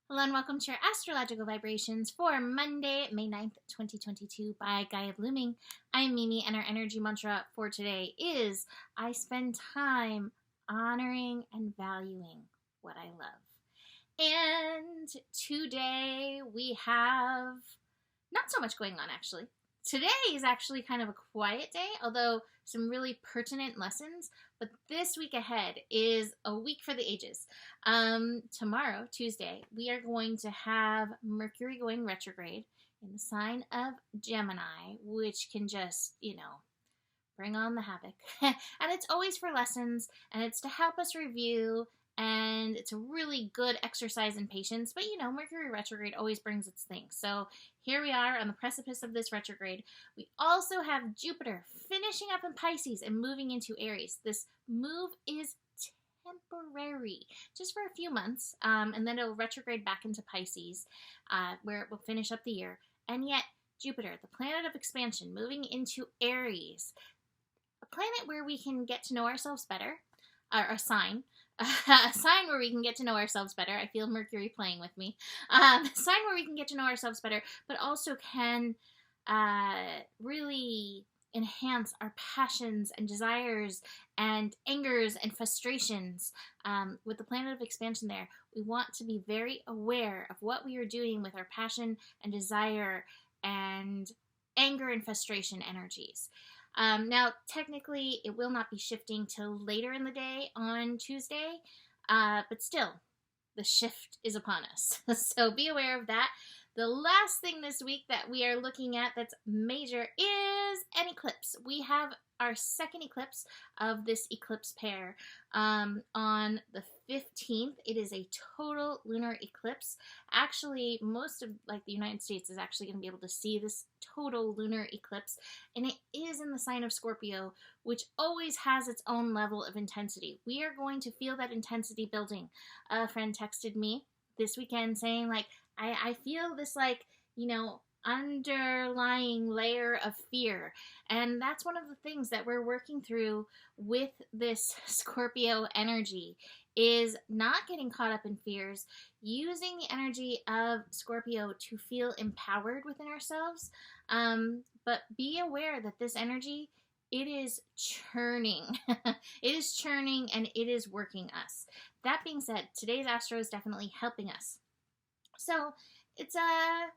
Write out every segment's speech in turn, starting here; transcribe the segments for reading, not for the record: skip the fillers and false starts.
Hello and welcome to your astrological vibrations for Monday, May 9th, 2022 by Gaia Blooming. I'm Mimi and our energy mantra for today is I spend time honoring and valuing what I love. And today we have not so much going on actually. Today is actually kind of a quiet day, although some really pertinent lessons. But this week ahead is a week for the ages. Tomorrow, Tuesday, we are going to have Mercury going retrograde in the sign of Gemini, which can just, bring on the havoc. And it's always for lessons, and it's to help us review, and it's a really good exercise in patience. But Mercury retrograde always brings its thing. So here we are on the precipice of this retrograde. We also have Jupiter finishing up in Pisces and moving into Aries. This move is temporary, just for a few months, and then it'll retrograde back into Pisces, where it will finish up the year. And yet, Jupiter, the planet of expansion, moving into Aries, a planet where we can get to know ourselves better, or a sign where we can get to know ourselves better. I feel Mercury playing with me. A sign where we can get to know ourselves better, but also can really enhance our passions and desires and angers and frustrations. With the planet of expansion there, we want to be very aware of what we are doing with our passion and desire and anger and frustration energies. Now, technically, it will not be shifting till later in the day on Tuesday, but still, the shift is upon us. So be aware of that. The last thing this week that we are looking at that's major is an eclipse. We have our second eclipse of this eclipse pair on the 15th. It is a total lunar eclipse. Actually, most of the United States is actually going to be able to see this total lunar eclipse, and it is in the sign of Scorpio, which always has its own level of intensity. We are going to feel that intensity building. A friend texted me this weekend saying, I feel this underlying layer of fear. And that's one of the things that we're working through with this Scorpio energy, is not getting caught up in fears, using the energy of Scorpio to feel empowered within ourselves. But be aware that this energy, it is churning. It is churning and it is working us. That being said, today's astro is definitely helping us. So it's a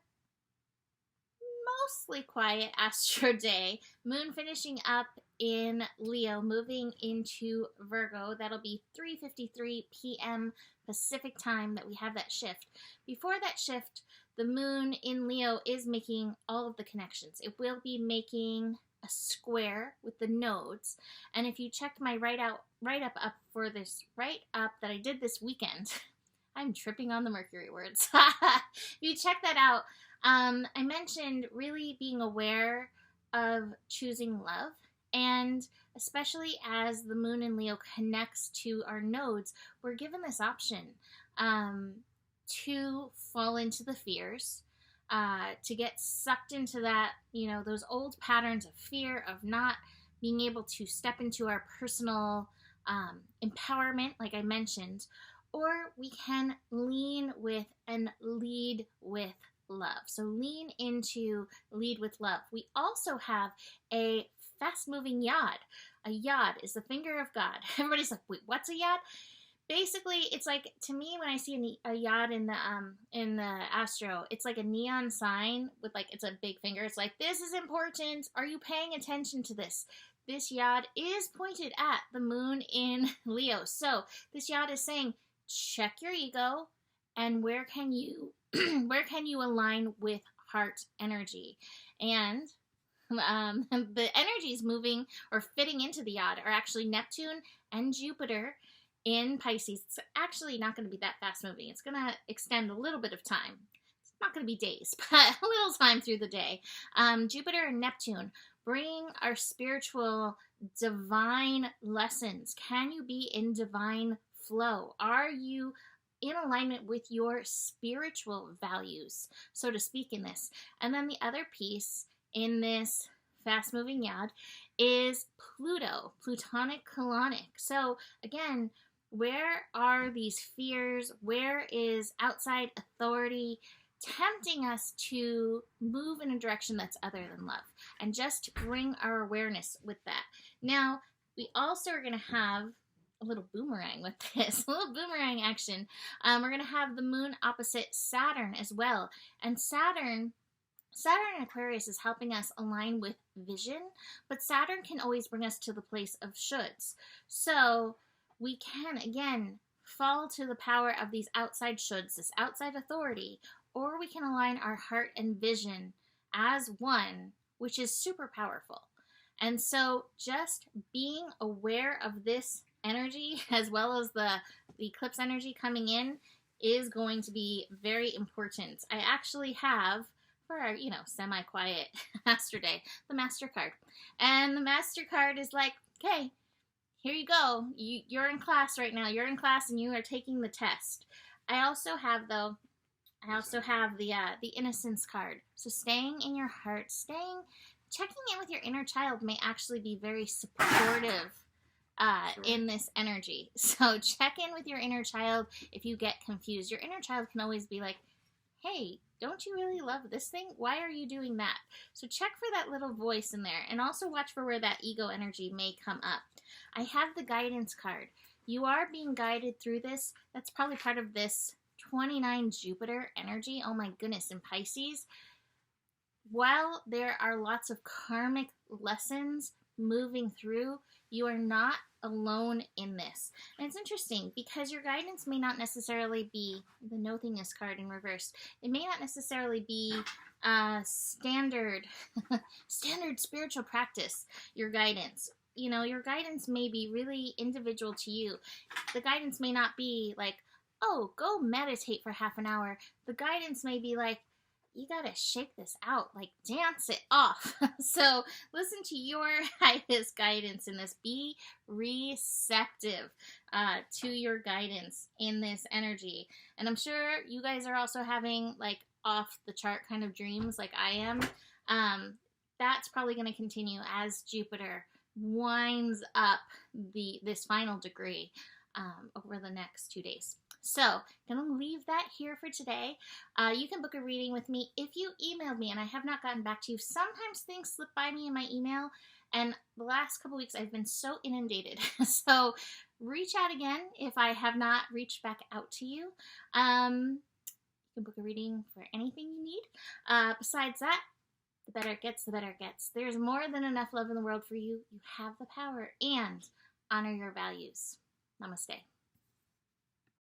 mostly quiet astro day. Moon finishing up in Leo, moving into Virgo. That'll be 3:53 p.m. Pacific time that we have that shift. Before that shift, the moon in Leo is making all of the connections. It will be making a square with the nodes. And if you checked my write-up for this write-up that I did this weekend, I'm tripping on the Mercury words. If you check that out, I mentioned really being aware of choosing love, and especially as the moon in Leo connects to our nodes, we're given this option to fall into the fears, to get sucked into that, those old patterns of fear, of not being able to step into our personal empowerment, like I mentioned. Or we can lean with and lead with love. So lean into lead with love. We also have a fast-moving yod. A yod is the finger of God. Everybody's like, wait, what's a yod? Basically, it's like, to me, when I see a yod in the astro, it's like a neon sign with it's a big finger. It's like, this is important. Are you paying attention to this? This yod is pointed at the moon in Leo. So this yod is saying, check your ego, and where can you align with heart energy. And the energies moving or fitting into the yod are actually Neptune and Jupiter in Pisces. It's actually not going to be that fast moving. It's going to extend a little bit of time. It's not going to be days, but a little time through the day. Jupiter and Neptune bring our spiritual divine lessons. Can you be in divine flow? Are you in alignment with your spiritual values, so to speak, in this? And then the other piece in this fast-moving yod is Pluto, Plutonic colonic. So again, Where are these fears? Where is outside authority tempting us to move in a direction that's other than love? And just bring our awareness with that. Now, we also are going to have a little boomerang with this, a little boomerang action. We're going to have the moon opposite Saturn as well. And Saturn in Aquarius is helping us align with vision, but Saturn can always bring us to the place of shoulds. So we can, again, fall to the power of these outside shoulds, this outside authority, or we can align our heart and vision as one, which is super powerful. And so just being aware of this energy, as well as the eclipse energy coming in, is going to be very important. I actually have, for our, semi-quiet Master Day, the Master card. And the Master card is like, okay, here you go. You're in class right now. You're in class and you are taking the test. I also have the Innocence card. So staying in your heart, checking in with your inner child may actually be very supportive in this energy. So check in with your inner child if you get confused. Your inner child can always be like, hey, don't you really love this thing? Why are you doing that? So check for that little voice in there, and also watch for where that ego energy may come up. I have the guidance card. You are being guided through this. That's probably part of this 29 Jupiter energy. Oh my goodness, in Pisces. While there are lots of karmic lessons moving through, you are not alone in this. And it's interesting because your guidance may not necessarily be the nothingness card in reverse. It may not necessarily be standard spiritual practice, your guidance. Your guidance may be really individual to you. The guidance may not be like, oh, go meditate for half an hour. The guidance may be like, you gotta shake this out, like dance it off. So listen to your highest guidance in this. Be receptive to your guidance in this energy. And I'm sure you guys are also having like off the chart kind of dreams like I am. That's probably going to continue as Jupiter winds up this final degree over the next 2 days. So, I'm going to leave that here for today. You can book a reading with me if you emailed me and I have not gotten back to you. Sometimes things slip by me in my email, and the last couple weeks I've been so inundated. So, reach out again if I have not reached back out to you. You can book a reading for anything you need. Besides that, the better it gets, the better it gets. There's more than enough love in the world for you. You have the power, and honor your values. Namaste.